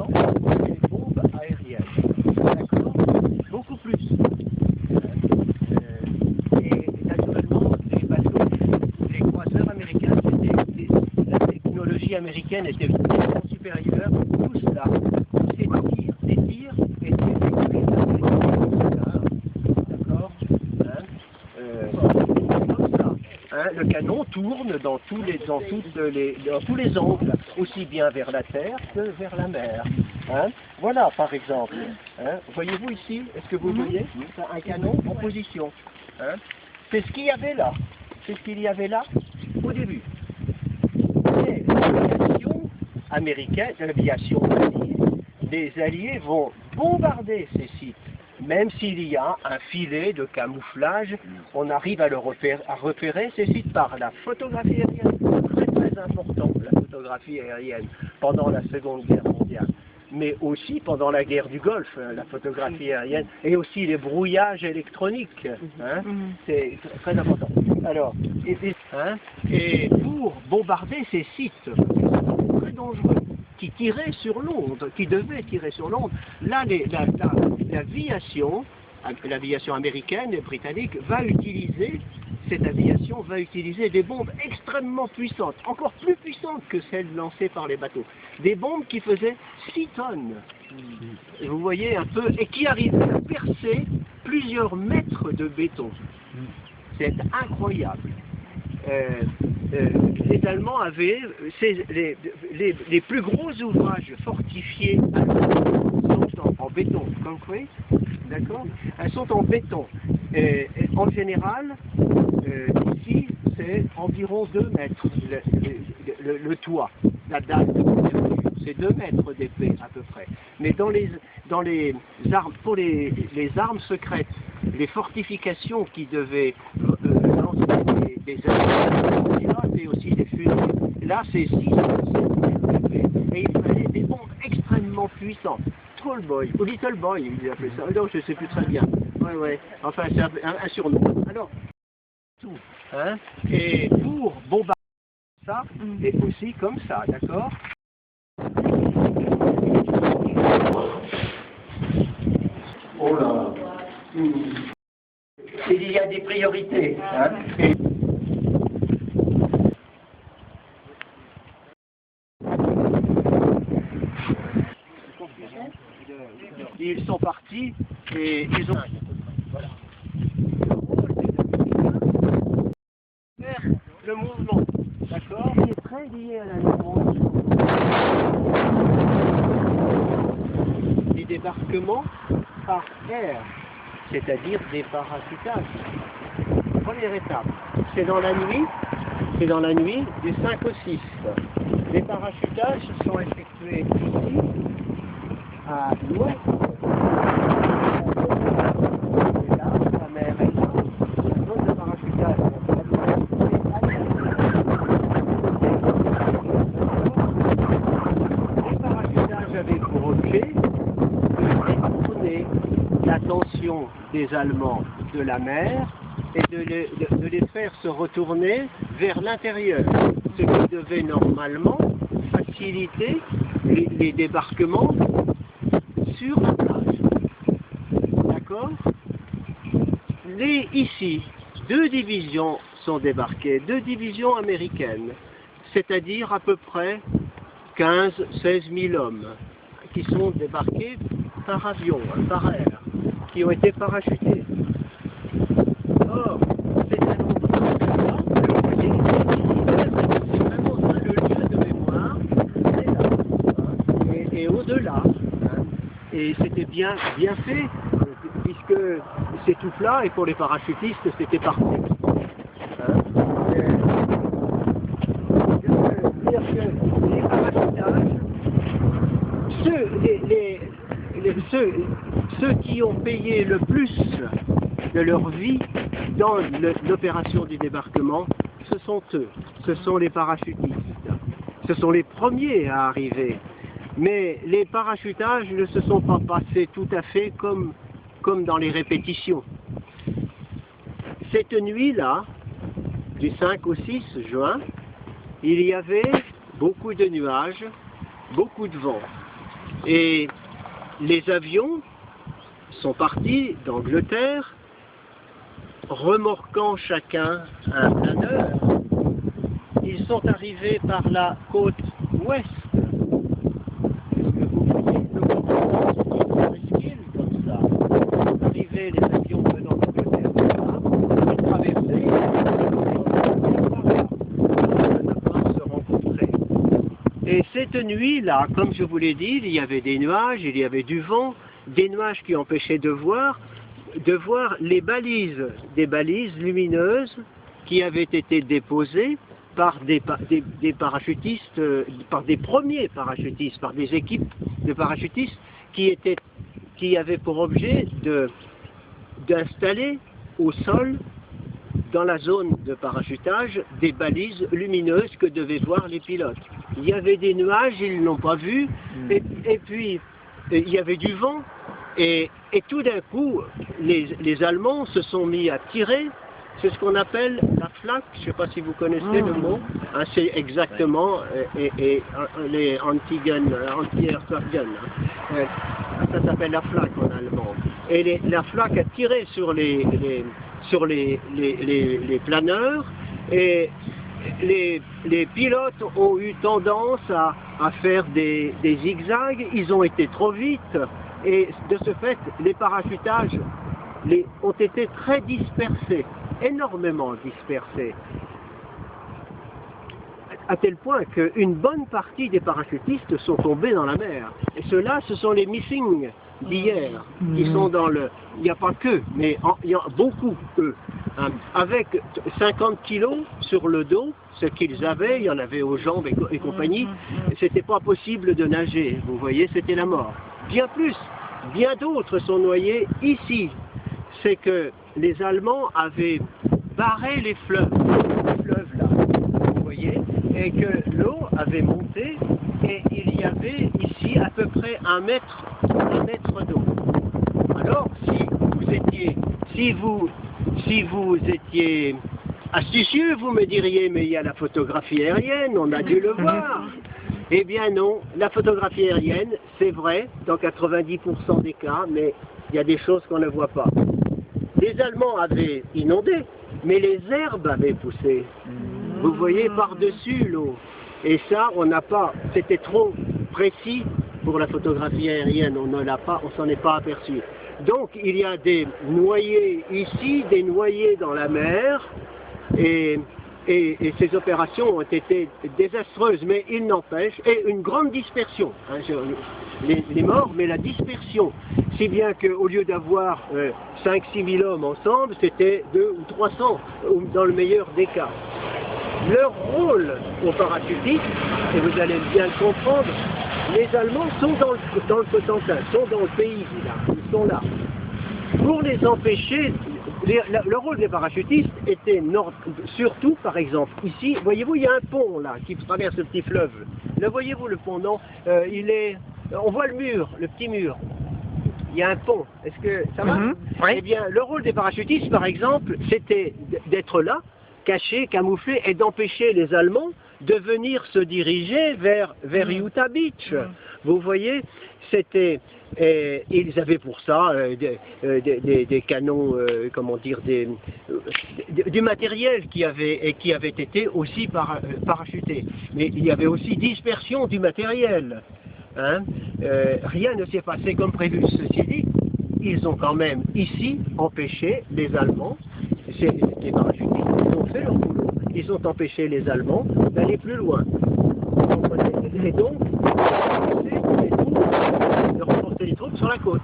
puissant que les bombes aériennes. D'accord? Beaucoup plus. Et naturellement, les bateaux, les croiseurs américains, la technologie américaine était tellement supérieure. Tout cela, ces tirs étaient effectués par des ordinateurs. D'accord? Comme ça. Hein, le canon tourne dans tous les angles, aussi bien vers la terre que vers la mer. Hein? Voilà, par exemple. Hein? Voyez-vous ici, est-ce que vous voyez un canon en position? Hein? C'est ce qu'il y avait là. C'est ce qu'il y avait là au début. Et l'aviation américaine, l'aviation alliée, les Alliés vont bombarder ces sites. Même s'il y a un filet de camouflage, on arrive à repérer ces sites par la photographie aérienne. Très très important, la photographie aérienne, pendant la Seconde Guerre mondiale. Mais aussi pendant la guerre du Golfe, la photographie aérienne, et aussi les brouillages électroniques. Hein, c'est très important. Alors, et pour bombarder ces sites très dangereux, qui tiraient sur Londres, qui devaient tirer sur Londres, là, l'aviation américaine et britannique va utiliser, cette aviation va utiliser des bombes extrêmement puissantes, encore plus puissantes que celles lancées par les bateaux. Des bombes qui faisaient 6 tonnes. Et vous voyez un peu, et qui arrivaient à percer plusieurs mètres de béton. C'est incroyable. Les Allemands avaient les plus gros ouvrages fortifiés sont en béton, concrete, d'accord? Elles sont en béton. En général, ici, c'est environ 2 mètres le toit, la dalle de couverture. C'est 2 mètres d'épais à peu près. Mais dans les armes, pour les armes secrètes, les fortifications qui devaient lancer des armes et aussi des fusils, là c'est 6 mètres d'épais. Et il fallait des bombes extrêmement puissantes. Tall Boy, ou Little Boy, ils appelaient ça. Non, je ne sais plus très bien. Ouais, ouais. Enfin, c'est un surnom. Alors, tout. Hein, et pour bombarder ça, et aussi comme ça, d'accord? Oh là. Il y a des priorités. Hein, et ils sont partis et ils ont... Voilà. Le mouvement, d'accord, qui est très lié à la Normandie. Les débarquements par air, c'est-à-dire des parachutages. Première étape, c'est dans la nuit du 5 au 6. Les parachutages sont effectués ici, à l'ouest. Et là, la mer est là. La zone de parachutage. Les parachutages avaient pour objet de détourner l'attention des Allemands de la mer et de les faire se retourner vers l'intérieur, ce qui devait normalement faciliter les débarquements sur la plage. D'accord? Ici, 2 divisions sont débarquées, 2 divisions américaines, c'est-à-dire à peu près 15-16 000 hommes qui sont débarqués par avion, par air, qui ont été parachutés. Or, c'est un endroit, c'est vraiment le lieu de mémoire, c'est là, et au-delà. Et c'était bien fait, puisque c'est tout plat, et pour les parachutistes, c'était parfait. C'est-à-dire que les parachutages, ceux qui ont payé le plus de leur vie dans l'opération du débarquement, ce sont eux, ce sont les parachutistes. Ce sont les premiers à arriver. Mais les parachutages ne se sont pas passés tout à fait comme dans les répétitions. Cette nuit-là, du 5 au 6 juin, il y avait beaucoup de nuages, beaucoup de vent. Et les avions sont partis d'Angleterre, remorquant chacun un planeur. Ils sont arrivés par la côte ouest. Est-ce que vous voyez le continent, c'est une presqu'île comme ça. Arrivaient les avions venant d'Angleterre, ils traversaient, se rencontraient. Et cette nuit-là, comme je vous l'ai dit, il y avait des nuages, il y avait du vent, des nuages qui empêchaient de voir les balises, des balises lumineuses qui avaient été déposées par des parachutistes, par des premiers parachutistes, par des équipes de parachutistes qui avaient pour objet d'installer au sol, dans la zone de parachutage, des balises lumineuses que devaient voir les pilotes. Il y avait des nuages, ils ne l'ont pas vu, et puis il y avait du vent, et tout d'un coup, les Allemands se sont mis à tirer. C'est ce qu'on appelle la flak, je ne sais pas si vous connaissez le mot, hein, c'est exactement les anti-aircraft guns, hein. Ça s'appelle la flak en allemand. Et la flak a tiré sur les planeurs, et les pilotes ont eu tendance à faire des zigzags, ils ont été trop vite, et de ce fait, les parachutages ont été très dispersés, énormément dispersés, à tel point qu'une bonne partie des parachutistes sont tombés dans la mer. Et ceux-là, ce sont les missing d'hier, qui sont dans le... Il n'y a pas que, mais il y a beaucoup, eux, hein, avec 50 kilos sur le dos, ce qu'ils avaient, il y en avait aux jambes et compagnie, c'était pas possible de nager, vous voyez, c'était la mort. Bien plus, bien d'autres sont noyés ici. C'est que les Allemands avaient barré les fleuves là, vous voyez, et que l'eau avait monté, et il y avait ici à peu près un mètre d'eau. Alors, si vous étiez astucieux, vous me diriez, mais il y a la photographie aérienne, on a dû le voir. Eh bien non, la photographie aérienne, c'est vrai, dans 90% des cas, mais il y a des choses qu'on ne voit pas. Les Allemands avaient inondé, mais les herbes avaient poussé. Vous voyez, par-dessus l'eau. Et ça, on n'a pas, c'était trop précis pour la photographie aérienne, on s'en est pas aperçu. Donc, il y a des noyés ici, des noyés dans la mer, et ces opérations ont été désastreuses, mais il n'empêche, et une grande dispersion, hein, les morts, mais la dispersion, si bien qu'au lieu d'avoir 5-6 000 hommes ensemble, c'était 200 ou 300, dans le meilleur des cas. Leur rôle aux parachutistes, et vous allez bien le comprendre, les Allemands sont dans le Cotentin, sont dans le pays, là, ils sont là. Pour les empêcher, le rôle des parachutistes était surtout, par exemple, ici, voyez-vous, il y a un pont là qui traverse le petit fleuve. Là, voyez-vous le pont, non? On voit le mur, le petit mur. Il y a un pont. Est-ce que ça va? Oui. Eh bien, le rôle des parachutistes, par exemple, c'était d'être là, cachés, camouflés, et d'empêcher les Allemands de venir se diriger vers Utah Beach. Vous voyez, c'était... ils avaient pour ça des canons, comment dire, du matériel qui avait été aussi parachuté. Mais il y avait aussi dispersion du matériel. Hein. Rien ne s'est passé comme prévu. Ceci dit, ils ont quand même ici empêché les Allemands, les parachutistes, ils ont fait leur boulot. Ils ont empêché les Allemands d'aller plus loin. Et donc, de reporter les troupes sur la côte.